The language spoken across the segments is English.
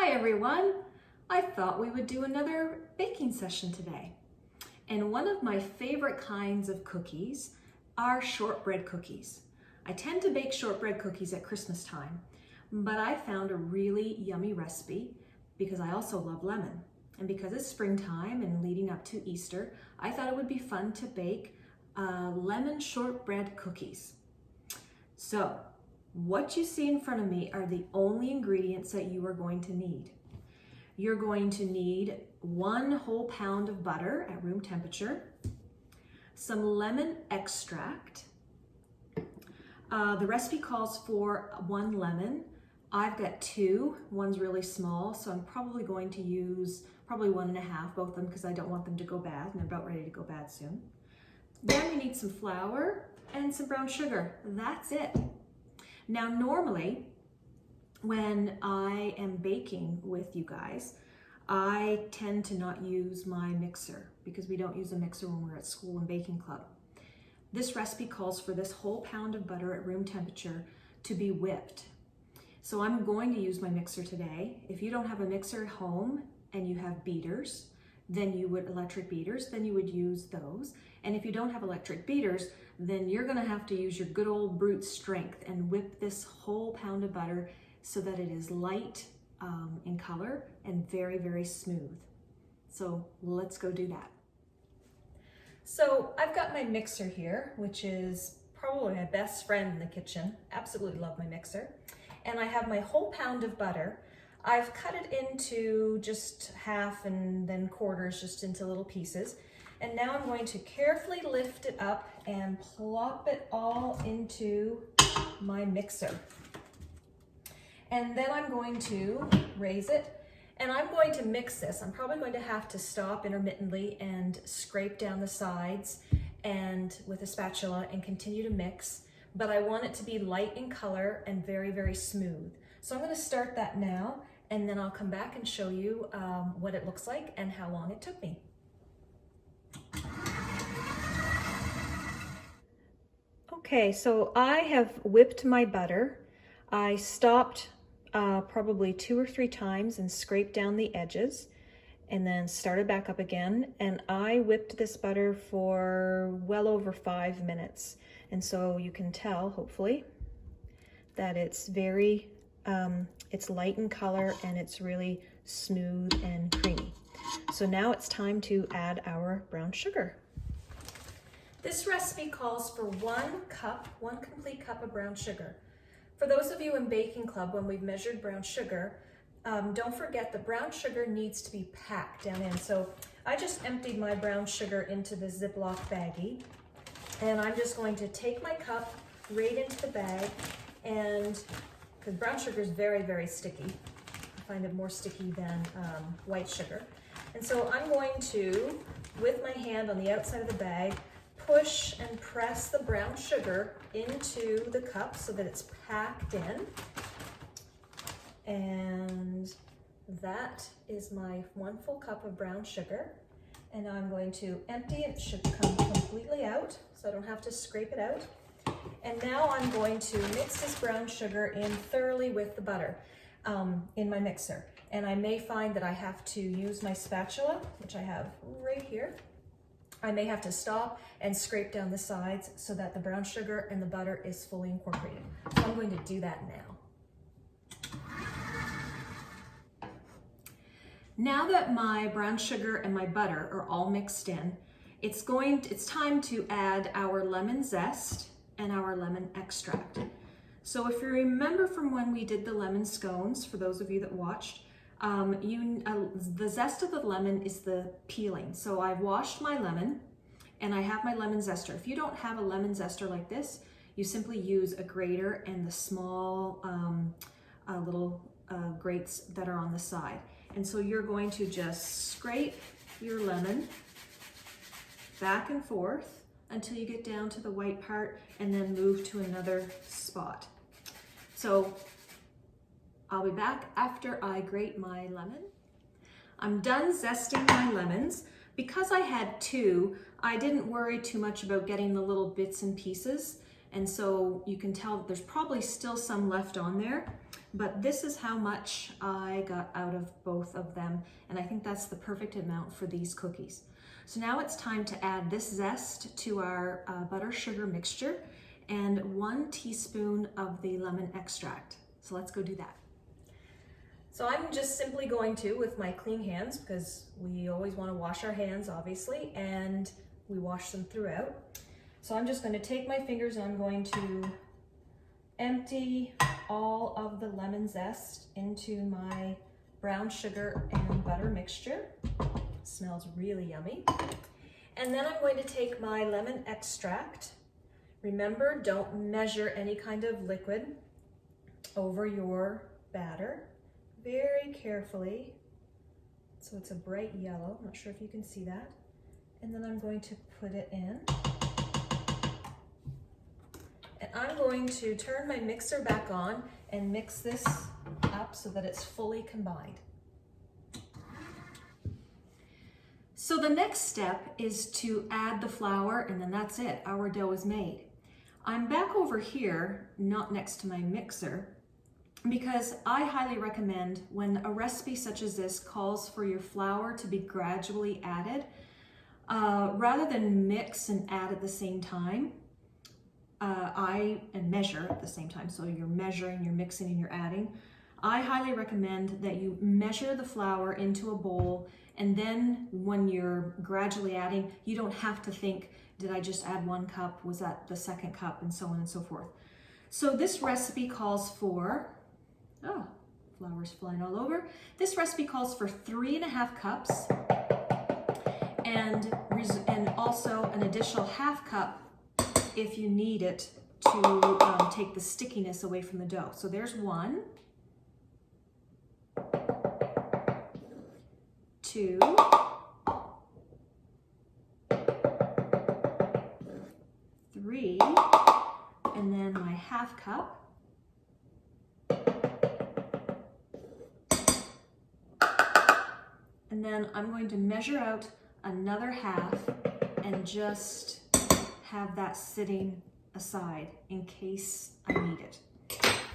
Hi everyone! I thought we would do another baking session today. And one of my favorite kinds of cookies are shortbread cookies. I tend to bake shortbread cookies at Christmas time, but I found a really yummy recipe because I also love lemon. And because it's springtime and leading up to Easter, I thought it would be fun to bake lemon shortbread cookies. So, what you see in front of me are the only ingredients that you are going to need. You're going to need 1 whole pound of butter at room temperature, some lemon extract. The recipe calls for 1 lemon. I've got 2, one's really small, so I'm probably going to use probably 1.5, both of them, because I don't want them to go bad, and they're about ready to go bad soon. Then you need some flour and some brown sugar. That's it. Now, normally, when I am baking with you guys, I tend to not use my mixer because we don't use a mixer when we're at school and baking club. This recipe calls for this whole pound of butter at room temperature to be whipped. So I'm going to use my mixer today. If you don't have a mixer at home and you have beaters, then you would electric beaters, then you would use those. And if you don't have electric beaters, then you're gonna have to use your good old brute strength and whip this whole pound of butter so that it is light in color and very, very smooth. So let's go do that. So I've got my mixer here, which is probably my best friend in the kitchen. Absolutely love my mixer. And I have my whole pound of butter. I've cut it into just half and then quarters, just into little pieces. And now I'm going to carefully lift it up and plop it all into my mixer. And then I'm going to raise it and I'm going to mix this. I'm probably going to have to stop intermittently and scrape down the sides and with a spatula and continue to mix, but I want it to be light in color and very, very smooth. So I'm going to start that now, and then I'll come back and show you what it looks like and how long it took me. Okay, so I have whipped my butter. I stopped probably 2 or 3 times and scraped down the edges and then started back up again. And I whipped this butter for well over 5 minutes. And so you can tell, hopefully, that it's very, it's light in color and it's really smooth and creamy. So now it's time to add our brown sugar. This recipe calls for 1 complete cup of brown sugar. For those of you in baking club, when we've measured brown sugar, don't forget the brown sugar needs to be packed down in. So I just emptied my brown sugar into the Ziploc baggie, and I'm just going to take my cup right into the bag, and because brown sugar is very, very sticky. I find it more sticky than white sugar. And so I'm going to, with my hand on the outside of the bag, push and press the brown sugar into the cup so that it's packed in. And that is my 1 full cup of brown sugar. And now I'm going to empty it. It should come completely out, so I don't have to scrape it out. And now I'm going to mix this brown sugar in thoroughly with the butter in my mixer. And I may find that I have to use my spatula, which I have right here. I may have to stop and scrape down the sides so that the brown sugar and the butter is fully incorporated. So I'm going to do that now. Now that my brown sugar and my butter are all mixed in, it's time to add our lemon zest and our lemon extract. So if you remember from when we did the lemon scones, for those of you that watched, the zest of the lemon is the peeling. So I've washed my lemon and I have my lemon zester. If you don't have a lemon zester like this, you simply use a grater and the small little grates that are on the side. And so you're going to just scrape your lemon back and forth until you get down to the white part and then move to another spot. So I'll be back after I grate my lemon. I'm done zesting my lemons. Because I had 2, I didn't worry too much about getting the little bits and pieces And so you can tell that there's probably still some left on there, but this is how much I got out of both of them. And I think that's the perfect amount for these cookies. So now it's time to add this zest to our butter sugar mixture and 1 teaspoon of the lemon extract. So let's go do that. So I'm just simply going to, with my clean hands, because we always want to wash our hands, obviously, and we wash them throughout. So I'm just going to take my fingers and I'm going to empty all of the lemon zest into my brown sugar and butter mixture. Smells really yummy. And then I'm going to take my lemon extract. Remember, don't measure any kind of liquid over your batter. Very carefully, so it's a bright yellow. I'm not sure if you can see that. And then I'm going to put it in. And I'm going to turn my mixer back on and mix this up so that it's fully combined. So the next step is to add the flour, and then that's it. Our dough is made. I'm back over here, not next to my mixer, because I highly recommend when a recipe such as this calls for your flour to be gradually added, rather than mix and add at the same time, and measure at the same time. So you're measuring, you're mixing, and you're adding. I highly recommend that you measure the flour into a bowl, and then when you're gradually adding, you don't have to think, did I just add 1 cup? Was that the 2nd cup? And so on and so forth. So this recipe calls for, oh, flour's flying all over. This recipe calls for 3.5 cups and also an additional 1/2 cup if you need it to take the stickiness away from the dough. So there's 1, 2, 3, and then my 1/2 cup. And then I'm going to measure out another 1/2 and just have that sitting aside in case I need it.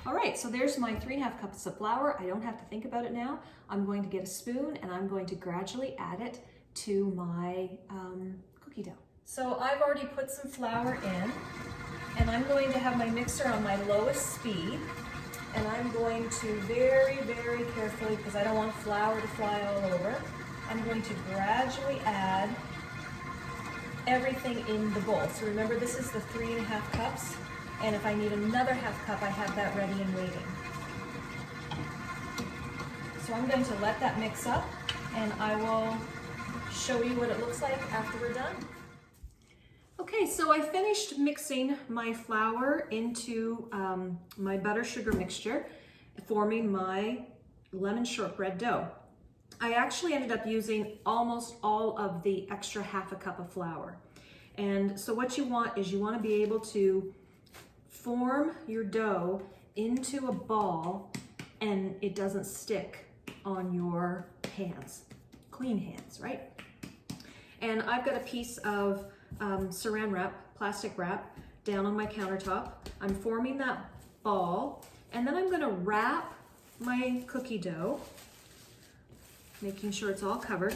All right, so there's my 3.5 cups of flour. I don't have to think about it now. I'm going to get a spoon and I'm going to gradually add it to my cookie dough. So I've already put some flour in, and I'm going to have my mixer on my lowest speed, and I'm going to very, very carefully, because I don't want flour to fly all over, I'm going to gradually add everything in the bowl. So remember, this is the 3.5 cups, and if I need another 1/2 cup, I have that ready and waiting. So I'm going to let that mix up, and I will show you what it looks like after we're done. Okay, so I finished mixing my flour into my butter sugar mixture, forming my lemon shortbread dough. I actually ended up using almost all of the extra 1/2 cup of flour. And so what you want is you want to be able to form your dough into a ball and it doesn't stick on your hands. Clean hands, right? And I've got a piece of saran wrap, plastic wrap, down on my countertop. I'm forming that ball, and then I'm going to wrap my cookie dough, making sure it's all covered.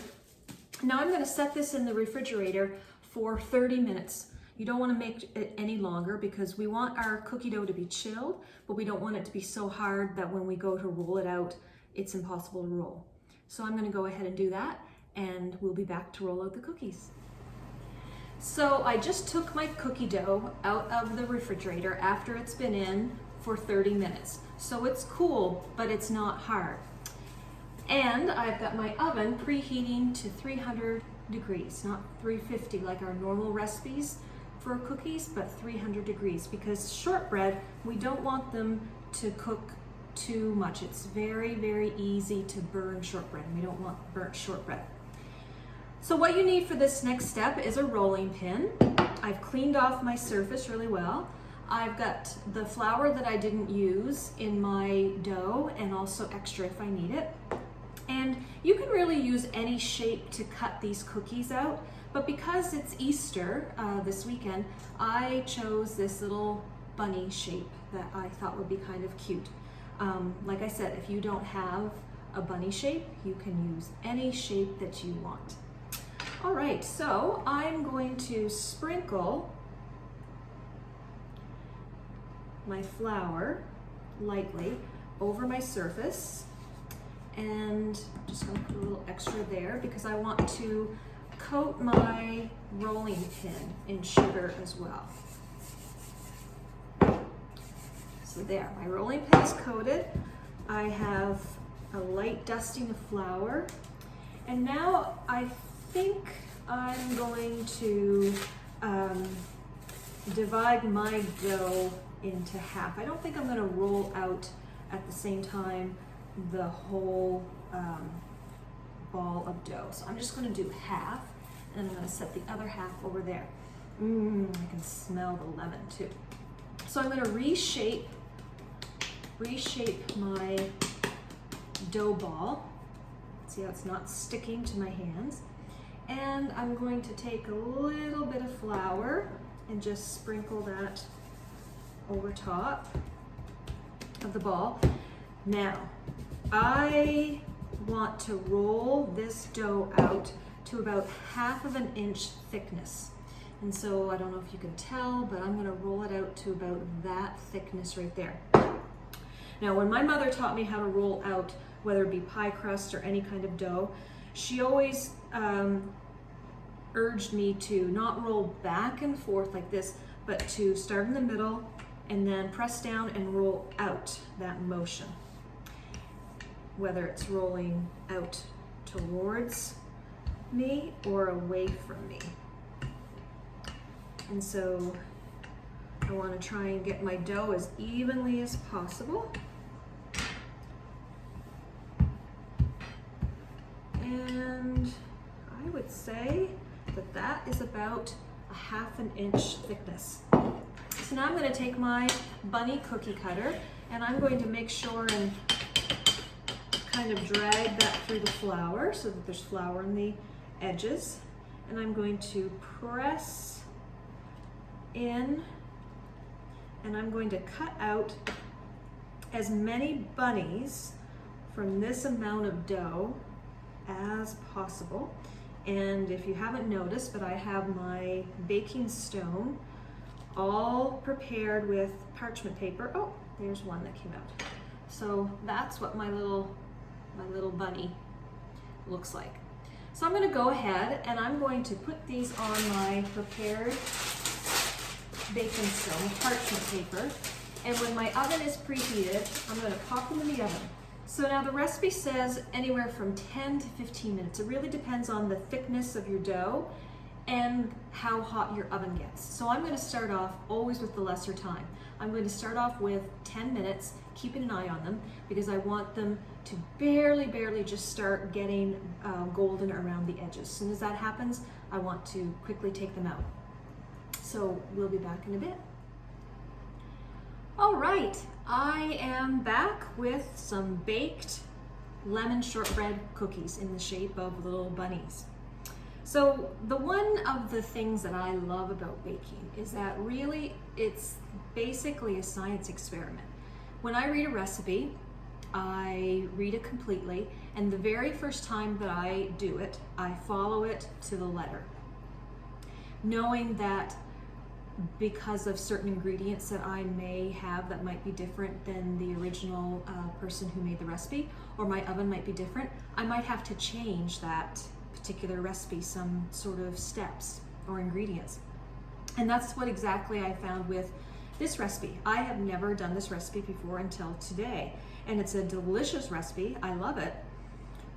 Now I'm going to set this in the refrigerator for 30 minutes. You don't want to make it any longer because we want our cookie dough to be chilled, but we don't want it to be so hard that when we go to roll it out, it's impossible to roll. So I'm going to go ahead and do that, and we'll be back to roll out the cookies. So I just took my cookie dough out of the refrigerator after it's been in for 30 minutes. So it's cool, but it's not hard. And I've got my oven preheating to 300 degrees, not 350 like our normal recipes for cookies, but 300 degrees, because shortbread, we don't want them to cook too much. It's very, very easy to burn shortbread, and we don't want burnt shortbread. So what you need for this next step is a rolling pin. I've cleaned off my surface really well. I've got the flour that I didn't use in my dough, and also extra if I need it. And you can really use any shape to cut these cookies out, but because it's Easter this weekend, I chose this little bunny shape that I thought would be kind of cute. Like I said, if you don't have a bunny shape, you can use any shape that you want. All right, so I'm going to sprinkle my flour lightly over my surface, and I'm just going to put a little extra there because I want to coat my rolling pin in sugar as well. So there, my rolling pin is coated. I have a light dusting of flour, and now I think I'm going to divide my dough into half. I don't think I'm going to roll out at the same time the whole ball of dough. So I'm just going to do half, and I'm going to set the other half over there. I can smell the lemon too. So I'm going to reshape my dough ball. See how it's not sticking to my hands. And I'm going to take a little bit of flour and just sprinkle that over top of the ball. Now, I want to roll this dough out to about 1/2 inch thickness. And so I don't know if you can tell, but I'm gonna roll it out to about that thickness right there. Now, when my mother taught me how to roll out, whether it be pie crust or any kind of dough, she always urged me to not roll back and forth like this, but to start in the middle and then press down and roll out that motion. Whether it's rolling out towards me or away from me. And so I want to try and get my dough as evenly as possible. And I would say that that is about 1/2 inch thickness. So now I'm going to take my bunny cookie cutter, and I'm going to make sure and kind of drag that through the flour so that there's flour in the edges. And I'm going to press in, and I'm going to cut out as many bunnies from this amount of dough as possible. And if you haven't noticed, but I have my baking stone all prepared with parchment paper. Oh, there's one that came out. So that's what my little bunny looks like. So I'm going to go ahead and I'm going to put these on my prepared baking stone with parchment paper. And when my oven is preheated, I'm going to pop them in the oven. So now the recipe says anywhere from 10 to 15 minutes. It really depends on the thickness of your dough and how hot your oven gets. So I'm going to start off always with the lesser time. I'm going to start off with 10 minutes, keeping an eye on them, because I want them to barely just start getting golden around the edges. As soon as that happens, I want to quickly take them out. So we'll be back in a bit. All right, I am back with some baked lemon shortbread cookies in the shape of little bunnies. So one of the things that I love about baking is that really it's basically a science experiment. When I read a recipe, I read it completely, and the very first time that I do it, I follow it to the letter, knowing that because of certain ingredients that I may have that might be different than the original person who made the recipe, or my oven might be different, I might have to change that particular recipe, some sort of steps or ingredients. And that's what exactly I found with this recipe. I have never done this recipe before until today, and it's a delicious recipe. I love it.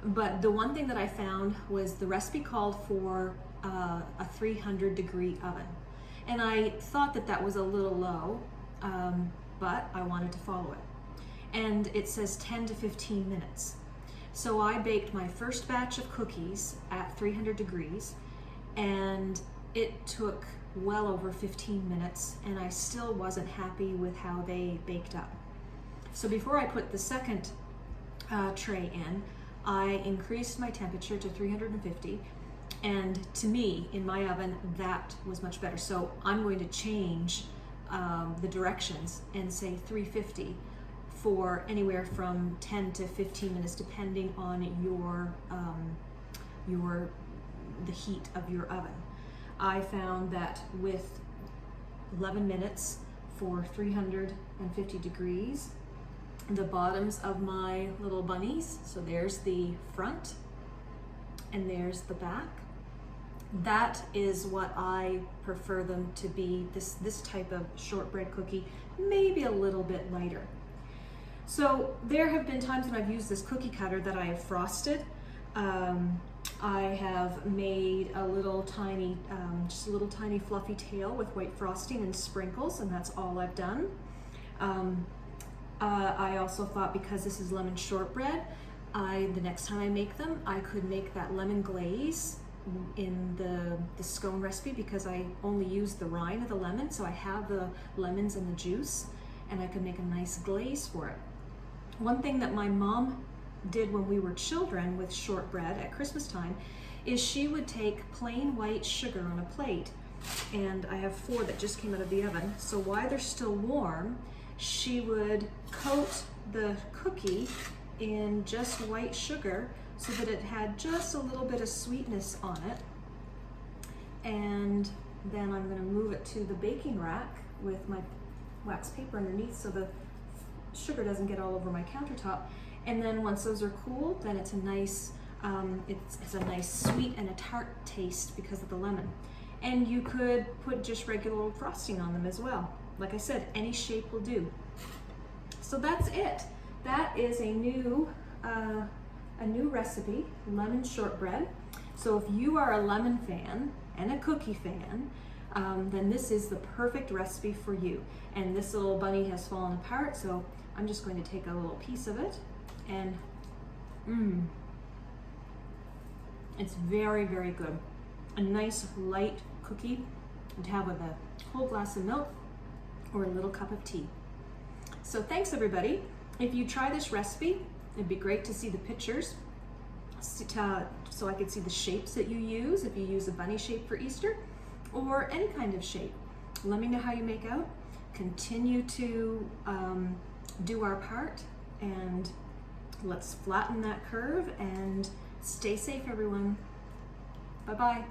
But the one thing that I found was the recipe called for a 300-degree oven. And I thought that that was a little low, but I wanted to follow it. And it says 10 to 15 minutes. So I baked my first batch of cookies at 300 degrees, and it took well over 15 minutes, and I still wasn't happy with how they baked up. So before I put the second tray in, I increased my temperature to 350, and to me, in my oven, that was much better. So I'm going to change the directions and say 350 for anywhere from 10 to 15 minutes, depending on the heat of your oven. I found that with 11 minutes for 350 degrees, the bottoms of my little bunnies, so there's the front and there's the back, that is what I prefer them to be, this type of shortbread cookie, maybe a little bit lighter. So there have been times when I've used this cookie cutter that I have frosted. I have made a little tiny, just a little tiny fluffy tail with white frosting and sprinkles, and that's all I've done. I also thought, because this is lemon shortbread, the next time I make them, I could make that lemon glaze in the scone recipe, because I only used the rind of the lemon, so I have the lemons and the juice, and I could make a nice glaze for it. One thing that my mom did when we were children with shortbread at Christmas time is she would take plain white sugar on a plate, and I have 4 that just came out of the oven, so while they're still warm, she would coat the cookie in just white sugar so that it had just a little bit of sweetness on it. And then I'm going to move it to the baking rack with my wax paper underneath so the sugar doesn't get all over my countertop. And then once those are cool, then it's a nice, it's a nice sweet and a tart taste because of the lemon. And you could put just regular old frosting on them as well. Like I said, any shape will do. So that's it. That is a new recipe, lemon shortbread. So if you are a lemon fan and a cookie fan, then this is the perfect recipe for you. And this little bunny has fallen apart, so I'm just going to take a little piece of it, and it's very, very good. A nice light cookie to have with a whole glass of milk or a little cup of tea. So thanks, everybody. If you try this recipe, it'd be great to see the pictures so I could see the shapes that you use, if you use a bunny shape for Easter or any kind of shape. Let me know how you make out. Continue to do our part, and let's flatten that curve, and stay safe, everyone. Bye-bye.